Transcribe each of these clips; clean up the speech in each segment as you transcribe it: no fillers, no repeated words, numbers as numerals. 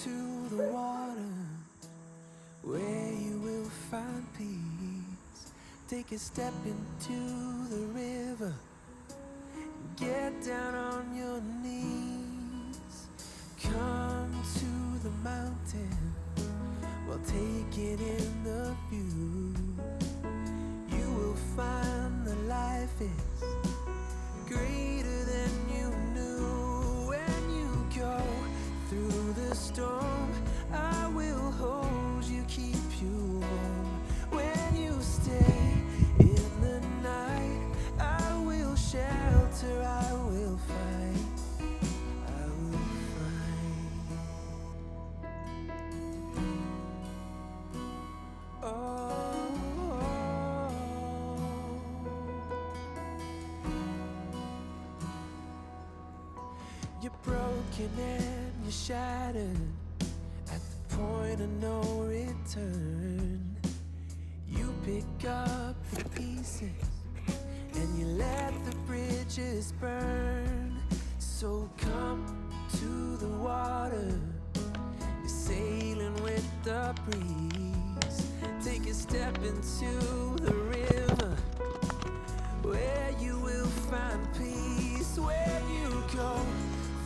to the water where you will find peace. Take a step into the river, get down on your knees. Come to the mountain, well, take it in the view. You will find that life is greater than you knew. When you go through the storm, I will hold you, keep you warm. When you stay in the night, I will shelter, I will fight, I will fight. Oh, you're broken and you're shattered at the point of no return. You pick up the pieces and you let the bridges burn. So come to the water, you're sailing with the breeze. Take a step into the river where you will find peace. When you go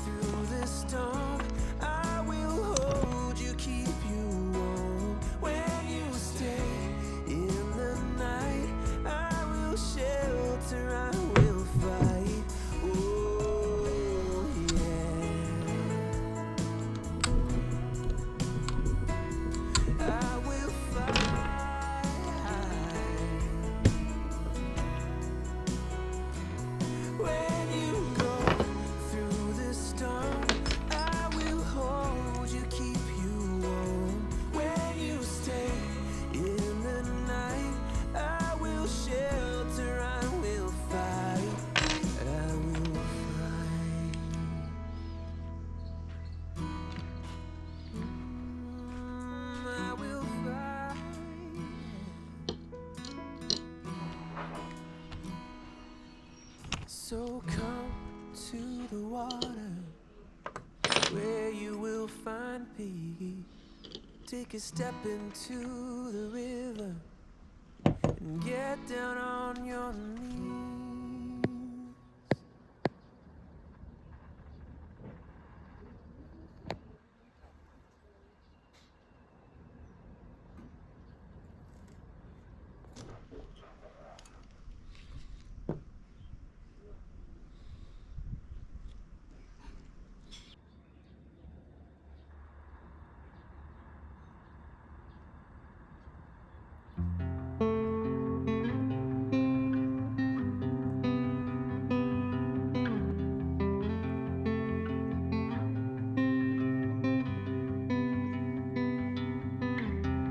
through the storm, I will hold you, keep you warm. When you stay in the night, I will shelter, I will fight. Oh yeah, I will fight. When you go through the storm, I will hold you, keep you warm. When you stay in the night, I will shelter, I will fight, I will fight. I will fight. So come to the water where you will find peace. Take a step into the river and get down on your knees.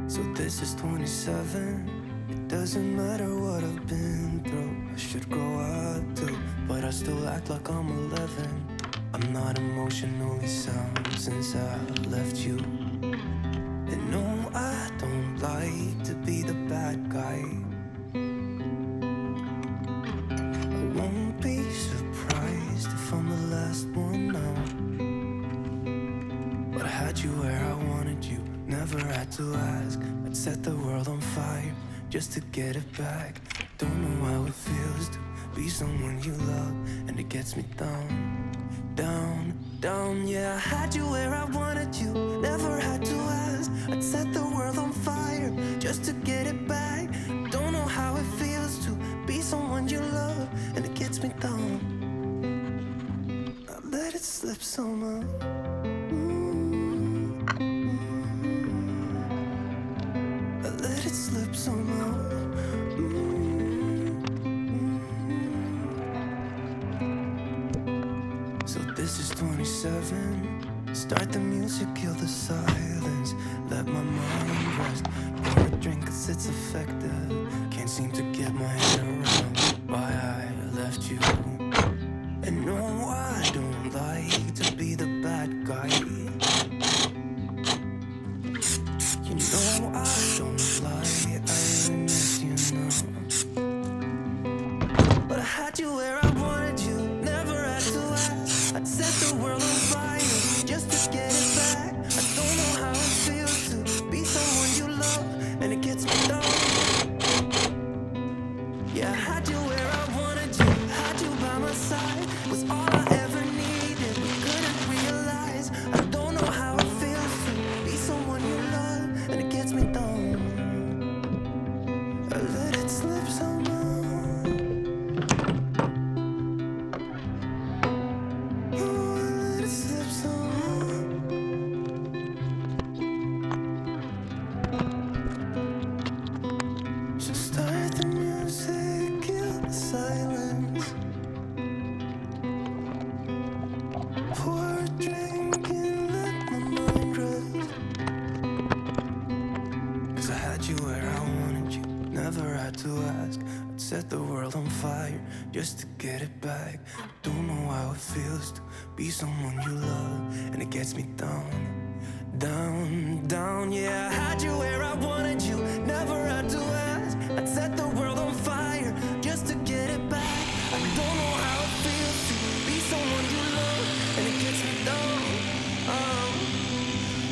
So this is 27. It doesn't matter what I've been through. I should grow up too, but I still act like I'm 11. I'm not emotionally sound since I left you. And no, I don't like to be the bad guy. I won't be surprised if I'm the last one out. But I had you where I wanted you, never had to ask. I'd set the world on fire just to get it back. Don't know how it feels to be someone you love, and it gets me down, down, down. Yeah, I had you where I wanted you, never had to ask. I'd set the world on fire just to get it back. Don't know how it feels to be someone you love, and it gets me down. I let it slip somehow. I let it slip somehow. So this is 27. Start the music, kill the silence. Let my mind rest. Pour a drink cause it's effective. Can't seem to get my head around why I left you. And no, I don't like to be the bad guy. You know I don't lie, I miss you now. But I had you where I wanted you, never had to ask. I'd set the world on fire just to get it back. I don't set the world on fire just to get it back. Don't know how it feels to be someone you love, and it gets me down, down, down. Yeah, I had you where I wanted you, never had to ask. I'd set the world on fire just to get it back. I don't know how it feels to be someone you love, and it gets me down.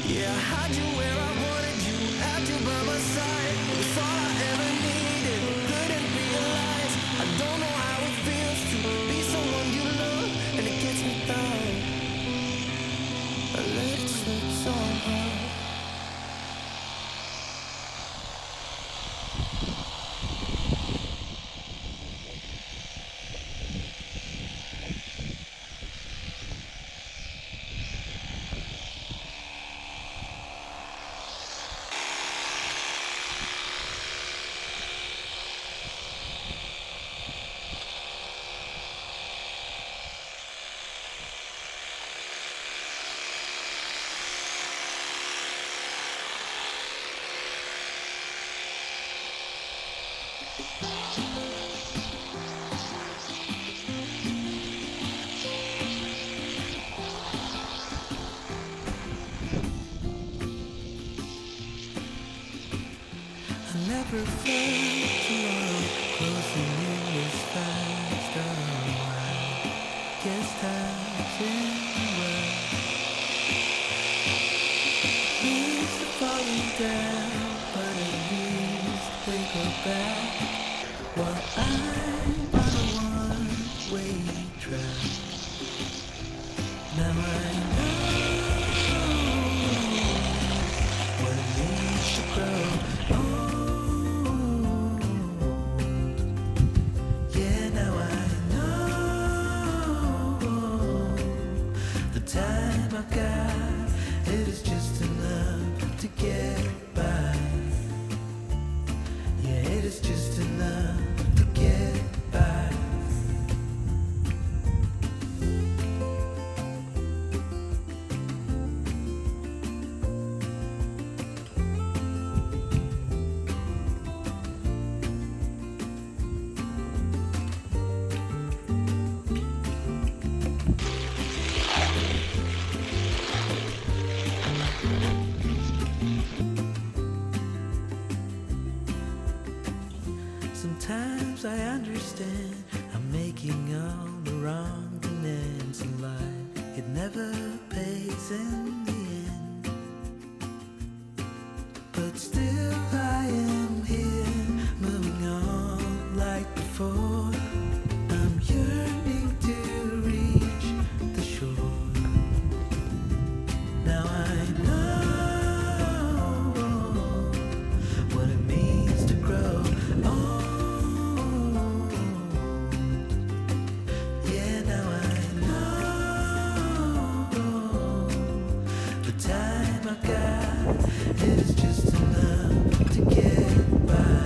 Yeah, I had you where I wanted you, had you by my side. It was all I ever needed, couldn't realize. I don't know how it feels to be someone you love, and it gets me down. I let it slip somehow. I never felt tomorrow closing in this fast. Oh, I guess time's in the way. Leaves are falling down, but at least they go back. While I'm on a one-way track. Now I know what it means to grow. Time I've got, it is just enough to get by. Yeah, it is just enough to get by. Sometimes I understand I'm making all the wrong demands in life. It never pays in the end, but still I am here, moving on like before. I'm yearning to reach the shore. Now I know what it means to grow. It is just enough to get by.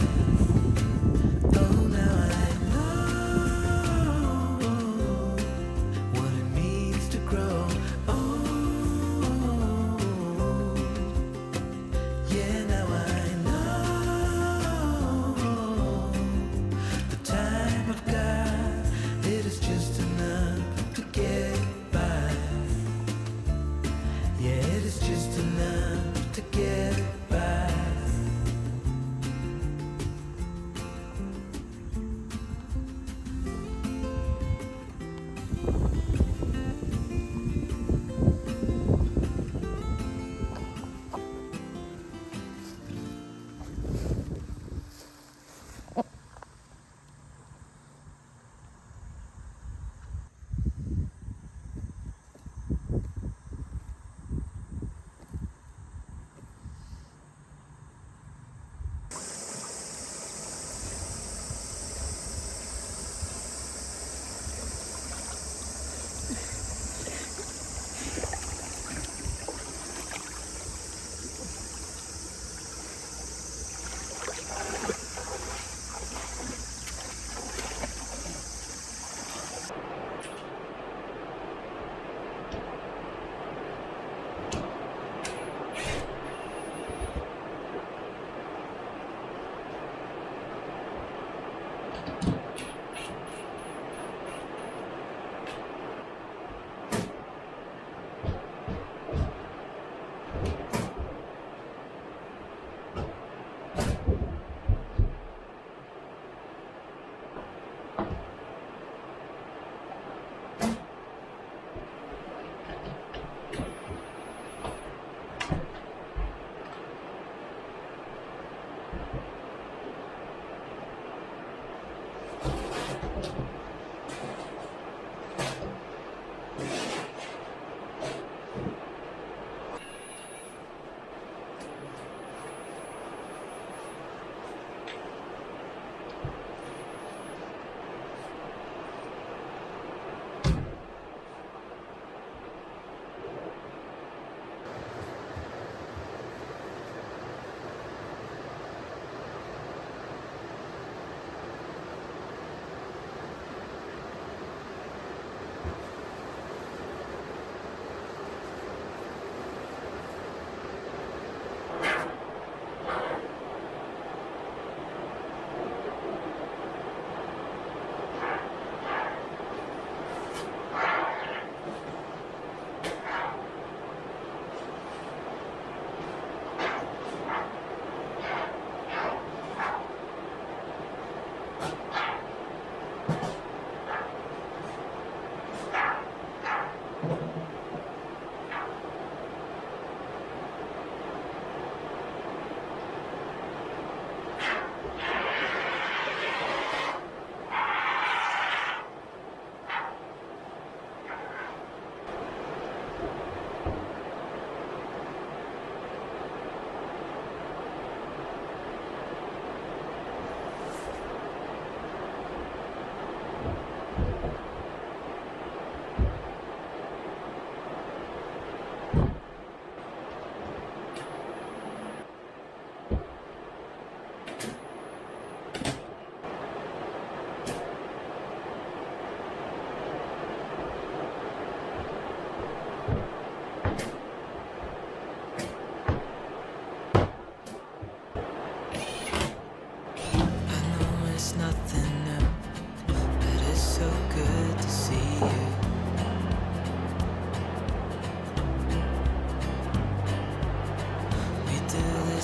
Oh, now I know what it means to grow. Oh, yeah, now I know the time I've got. It is just enough to get by. Yeah, it is just enough to get by.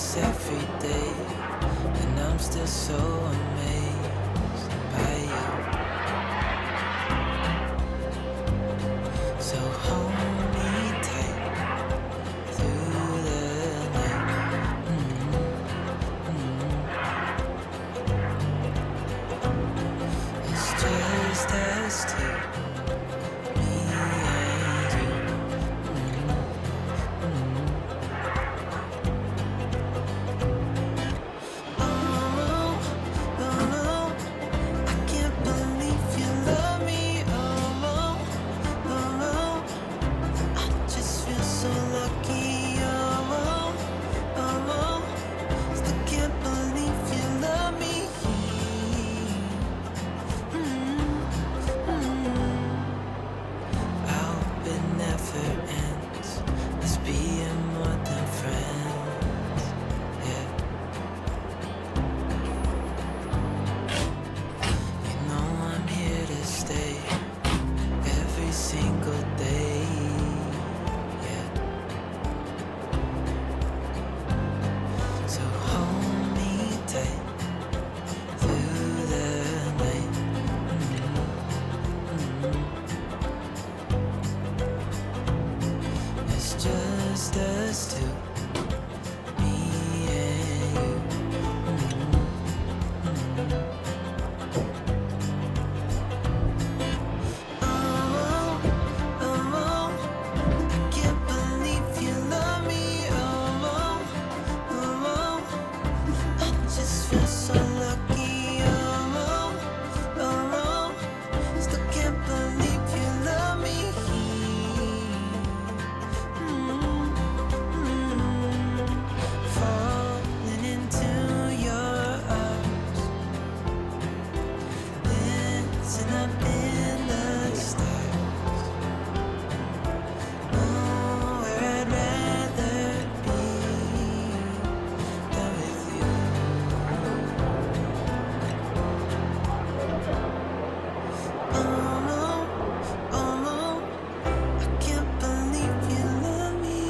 this every day, and I'm still so amazed by you. So hold me tight through the night. It's just us two, me and you. Oh, oh, I can't believe you love me. Oh, oh, I just feel so lucky. Oh, oh, still can't believe you love me. I hope it never ends. Let's be more than friends. Yeah. You know I'm here to stay every single day. Yeah. So hold me tight through the night. It's just us two, me and you. Oh, oh, I can't believe you love me. Oh, oh, I just feel so lucky. Oh, oh, still can't believe you love me. Falling into your arms, dancing up in the stars. Oh, where I'd rather be than with you. Oh, I can't believe you love me.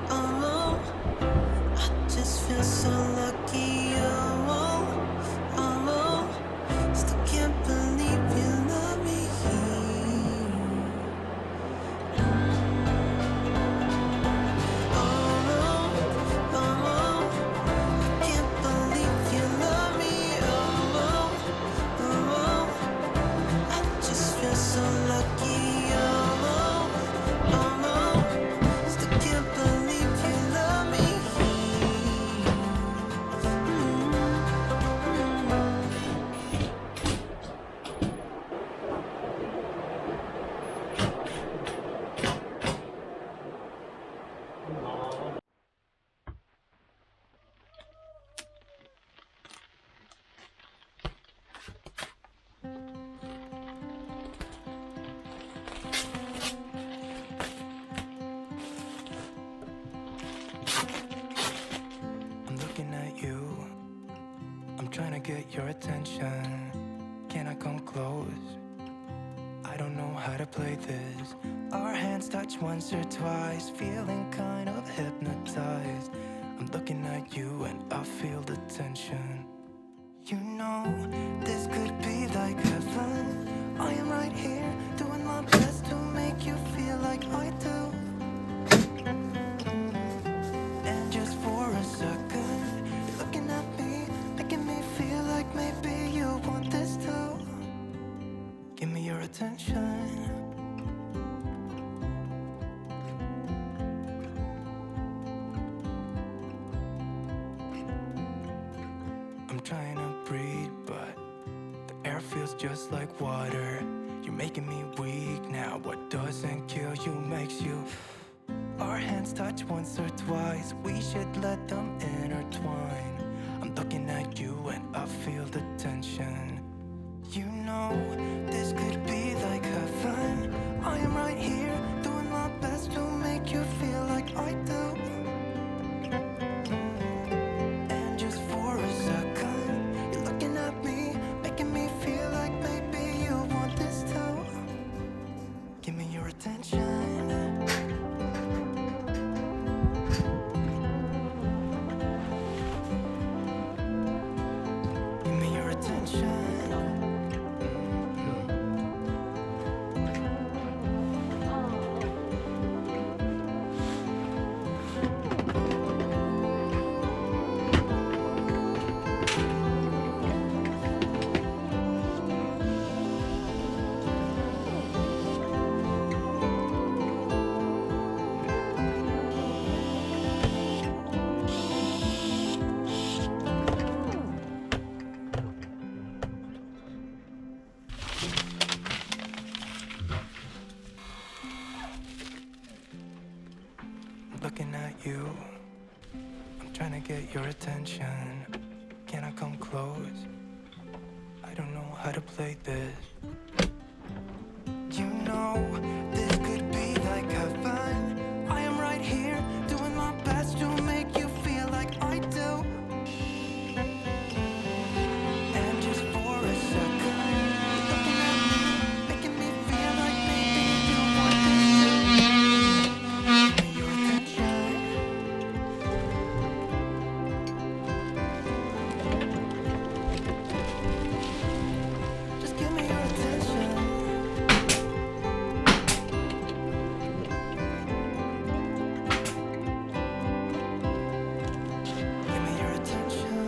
Oh, I just feel so lucky. Oh, still can't believe you love me. Oh, can't believe you love me. Oh, I just feel so lucky. Still can't believe you love me. I'm looking at you. I'm trying to get your attention. Can I come close? I don't know how to play this. Our hands touch once or twice, feeling kind of hypnotized. I'm looking at you and I feel the tension. You know, this could be like heaven. I am right here, doing my best to make you feel like I do. And just for a second, you're looking at me, making me feel like maybe you want this too. Give me your attention. I'm trying to breathe, but the air feels just like water. You're making me weak now. What doesn't kill you makes you. Our hands touch once or twice. We should let them intertwine. I'm looking at you and I feel the tension. You know, this could be like heaven. I am right here, doing my best to make you feel like I do. And just for a second, you're looking at me, making me feel like maybe you want this too. Give me your attention. looking at you. I'm trying to get your attention. Can I come close? I don't know how to play this. You know, this could be like heaven. I am right here, doing my best to make you feel like I do. And just for a second, looking at me, making me feel like maybe you want this too. Give me your attention. Just give me your attention. Give me your attention.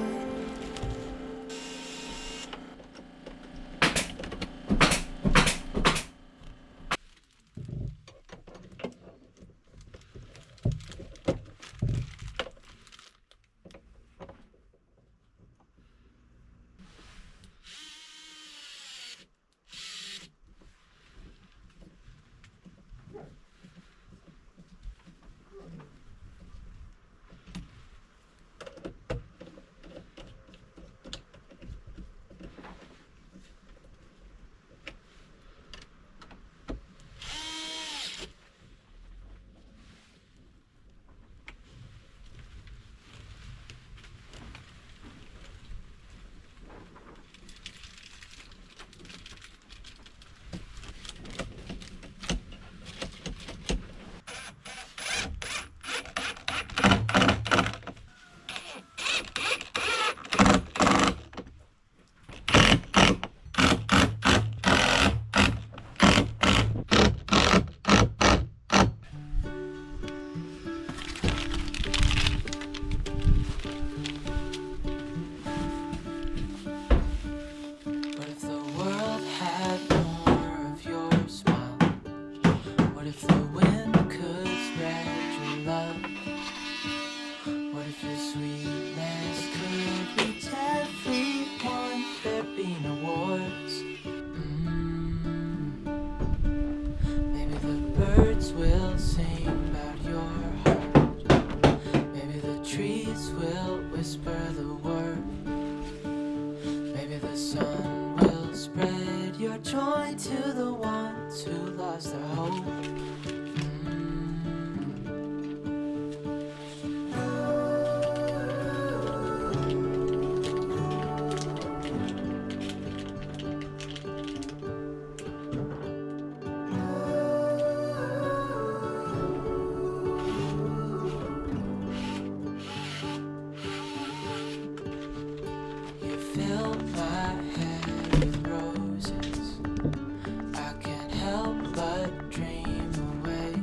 What if the world had more of your smile? What if the wind could spread your love? What if your sweetness could reach everyone? There'd be no wars. Maybe the birds will sing about your heart. Maybe the trees will whisper the word. Maybe the sun will spread your joy to the ones who lost their hope. You fill my head with roses. I can't help but dream away.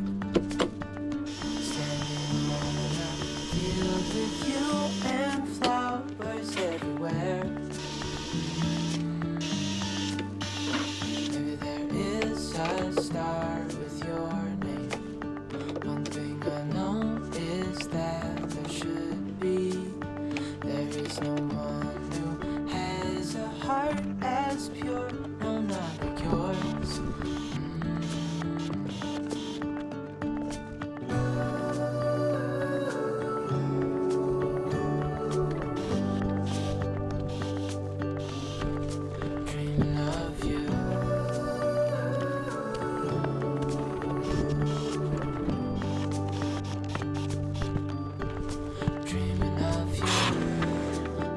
Standing on a field with you and flowers everywhere. Maybe there is a star with your name. One thing I know is that there should be. There is no one who has a heart as pure, no, not like yours. Dreaming of you. Dreaming of you.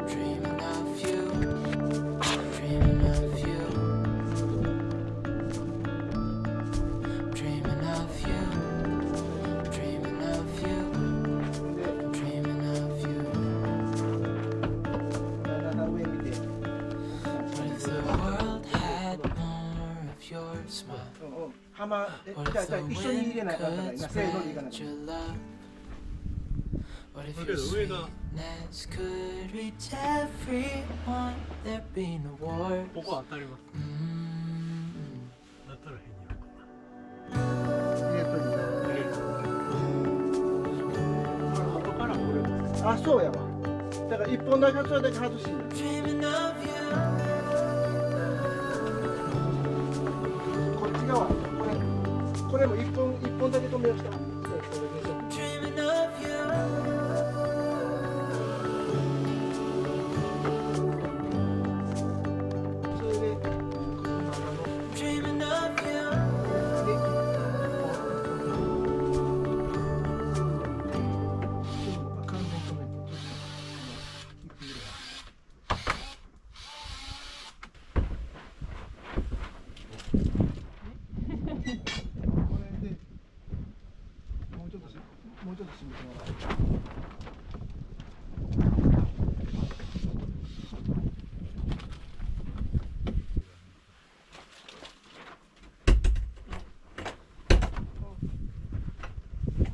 Dreaming of you. Dreaming of you. Dreaming of you. Dreaming of you. Dreaming of you. What if the world had more of your smile? 浜じ What ゃあ if じゃあ the 一緒に入 wind れないから could 今せーのでいかない spread your love? What if だけ your ど上が sweetness could reach everyone? There'd be no wars. ここ当たります。だったら変にやろうか入れといてな。入れる。これ後からこれ。あそうやわだから一本だけそれだけ外し Dreaming of you. こっち側これも一本だけ止めようした Dreaming of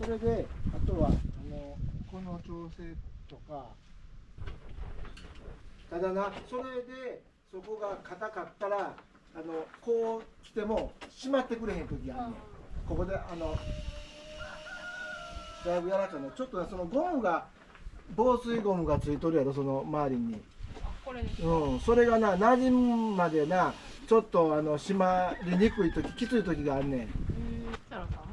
それであとはこの調整とか、ただな、それでそこが硬かったらこう来ても閉まってくれへん時があるねん。ここでだいぶやらかいの、ちょっとね、そのゴムが防水ゴムがついとるやろ、その周りに。これですそれがな馴染むまでな、ちょっと締まりにくい時、きつい時があるねん。設楽さん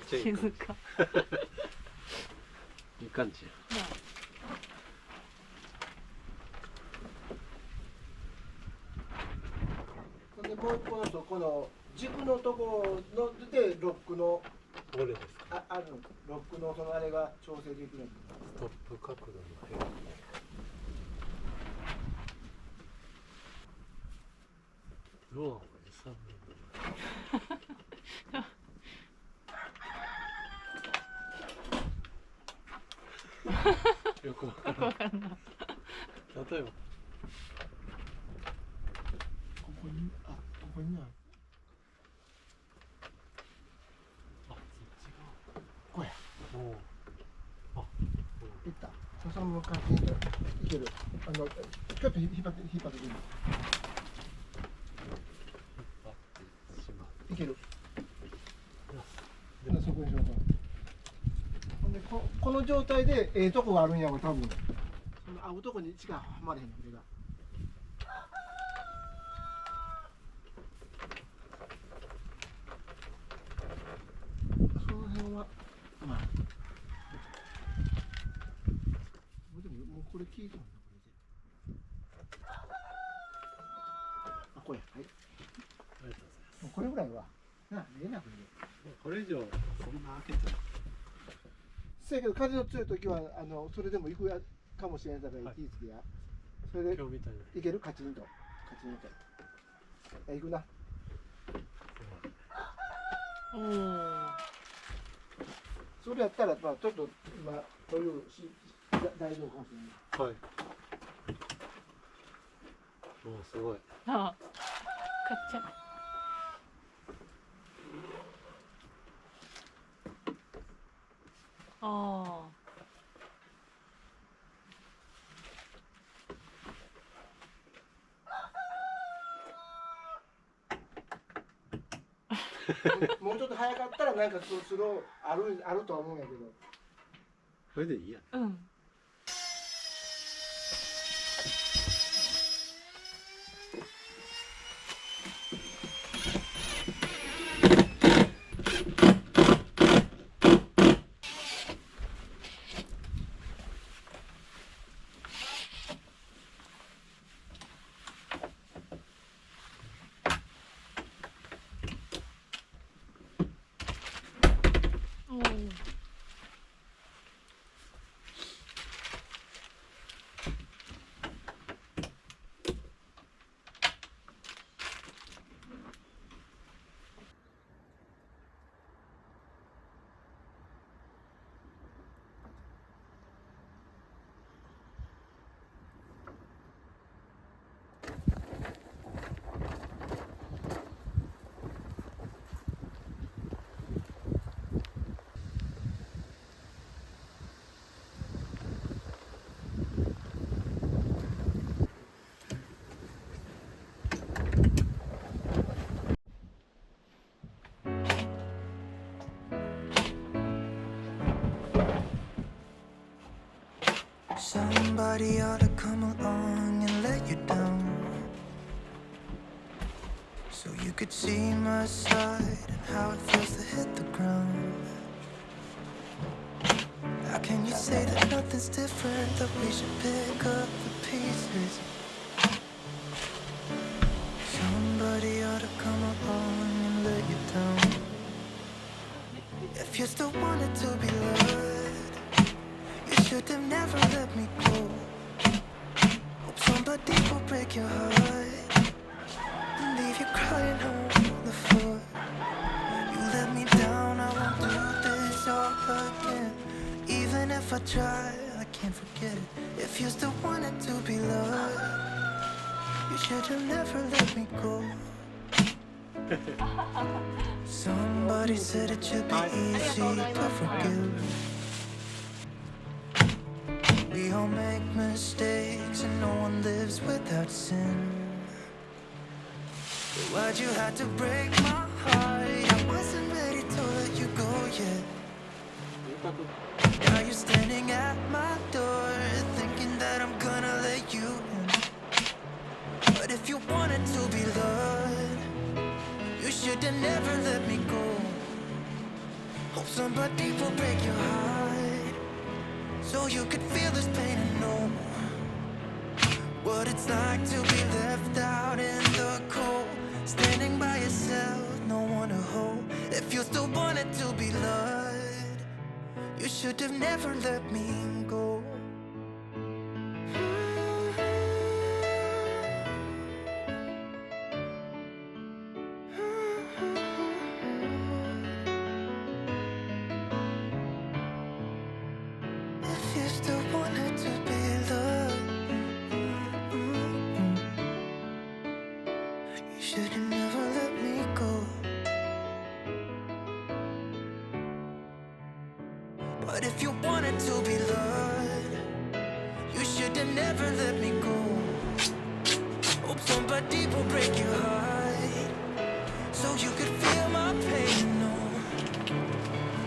静か。いい感じや。でもう一個のとこの軸のところのでロックのこれですか。あるのロックのそのあれが調整できる。ストップ角度の変化。うわ、さよくわからない。例えばここにここにある。あ、そっち側。こうや。おお。あ、いった。そのまま感じでいける。ちょっと引っ張っていい。いける。そこにしようか。ほんでこの状態でとこがあるんやろ多分。その合うとこにしかはまれへんのこれが。その辺はまあ。でももうこれ聞いたんだこれで。あ、これはい。ありがとうございます。もうこれぐらいはなええなこれで。これ以上そんな開けてない。せやけど風の強い時はそれでも行くやかもしれないから気ぃつけや。それで今日みたいな。いけるカチンとと。行くな。おお。それやったらまあちょっと今こういう大丈夫かもしれない。はい。おお、すごい。あ、買っちゃう。ああ。もうちょっと早かったらなんかスローあるとは思うんやけど。これでいいや。うん。Somebody ought to come along and let you down, so you could see my side and how it feels to hit the ground. How can you say that nothing's different, that we should pick up the pieces? Somebody ought to come along and let you down. If you still wanted to be loved, you should have never let me go. Hope somebody will break your heart and leave you crying on the floor. You let me down, I won't do this all again. Even if I try, I can't forget it. If you still wanted to be loved, you should have never let me go. Somebody said it should be easy to forgive. We all make mistakes and no one lives without sin. But why'd you have to break my heart? I wasn't ready to let you go yet. Now you're standing at my door, thinking that I'm gonna let you in. But if you wanted to be loved, you should have never let me go. Hope somebody will break your heart, so you could feel this pain and know what it's like to be left out in the cold. Standing by yourself, no one to hold. If you still wanted to be loved, you should have never let me go. If you still wanted to be loved, you should have never let me go. But if you wanted to be loved, you should have never let me go. Hope somebody will break your heart, so you could feel my pain and know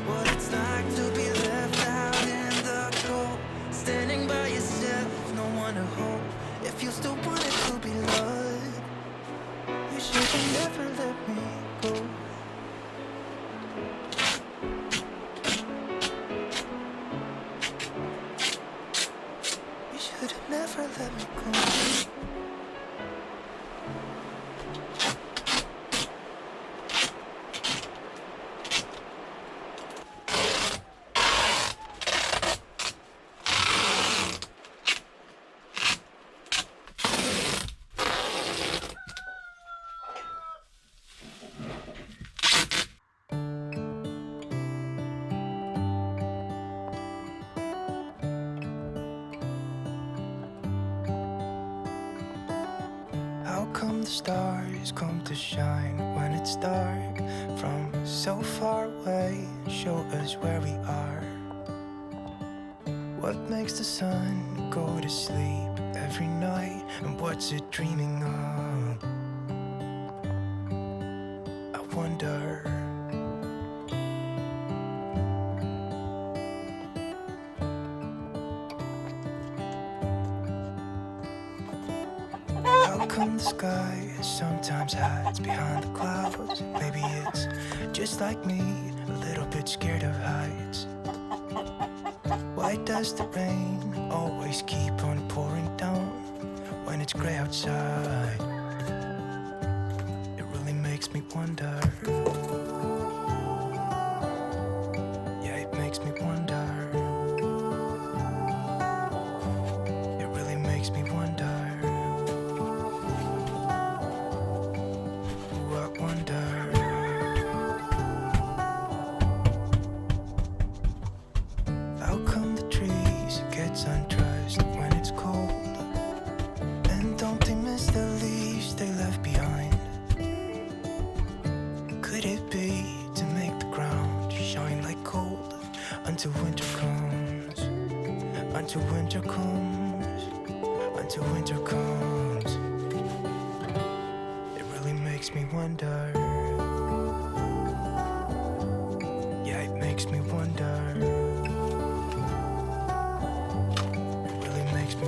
what it's like to be left out in the cold. Standing by yourself, no one to hold. If you still wanted to be loved, you should have never let me go. You should have never let me go. How come the stars come to shine when it's dark? From so far away, show us where we are. What makes the sun go to sleep every night? And what's it dreaming of? I wonder. How come the sky sometimes hides behind the clouds? Maybe it's just like me, a little bit scared of heights. Why does the rain always keep on pouring down when it's gray outside? It really makes me wonder. Yeah, it makes me wonder. It really makes me wonder. Ooh, I wonder. How come the trees get undressed when it's cold? And don't they miss the leaves they left behind? Could it be to make the ground shine like gold until winter comes? Until winter comes, until winter comes. It really makes me wonder. Yeah, it makes me wonder. It really makes me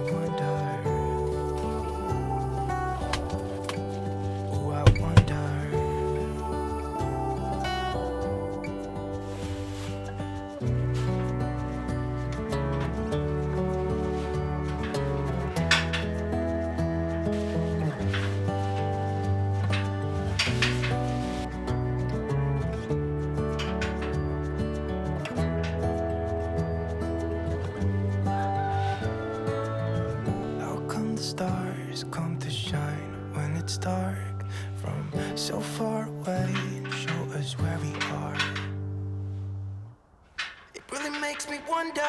really makes me wonder.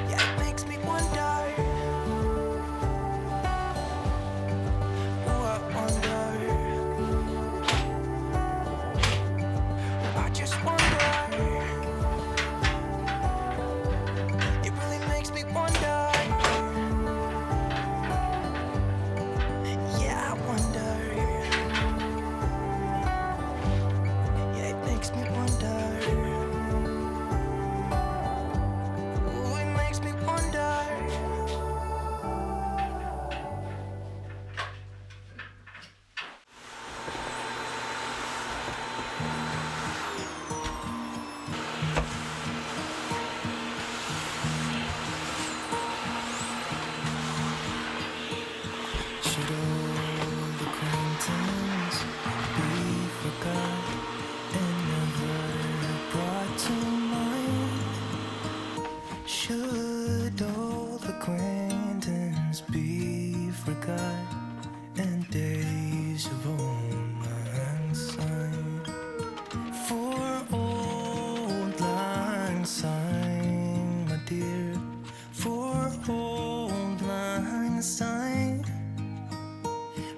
Yeah, it makes me wonder. Oh, I wonder. I just wonder. It really makes me wonder. Yeah, I wonder. Yeah, it makes me wonder. Ooh, it makes me wonder. Should old acquaintance be forgot and never brought to mind? Should old acquaintance be forgot and days of old lang syne? For old lang syne, my dear, for old lang syne.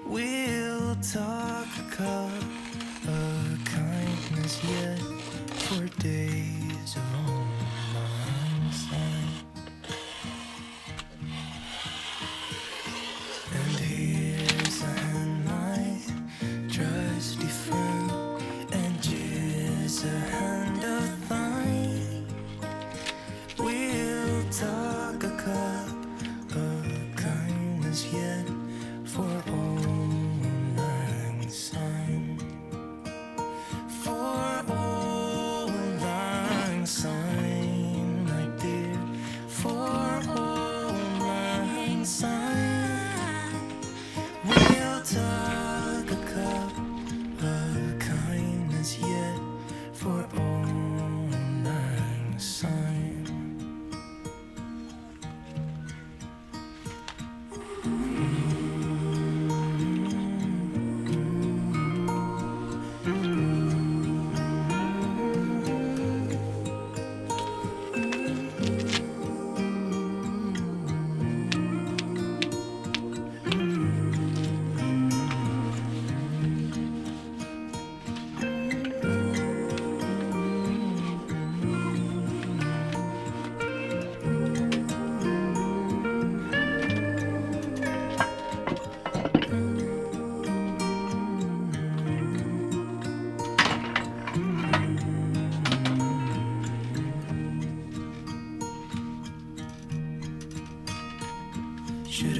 We'll talk a cup of kindness yet for days of old lang syne. And here's a hand, my trusty friend, and here's a hand of thine. We'll talk a cup of kindness yet for old lang syne. For old lang syne, my dear, for old lang syne. We'll talk a cup of kindness yet for old lang syne. Should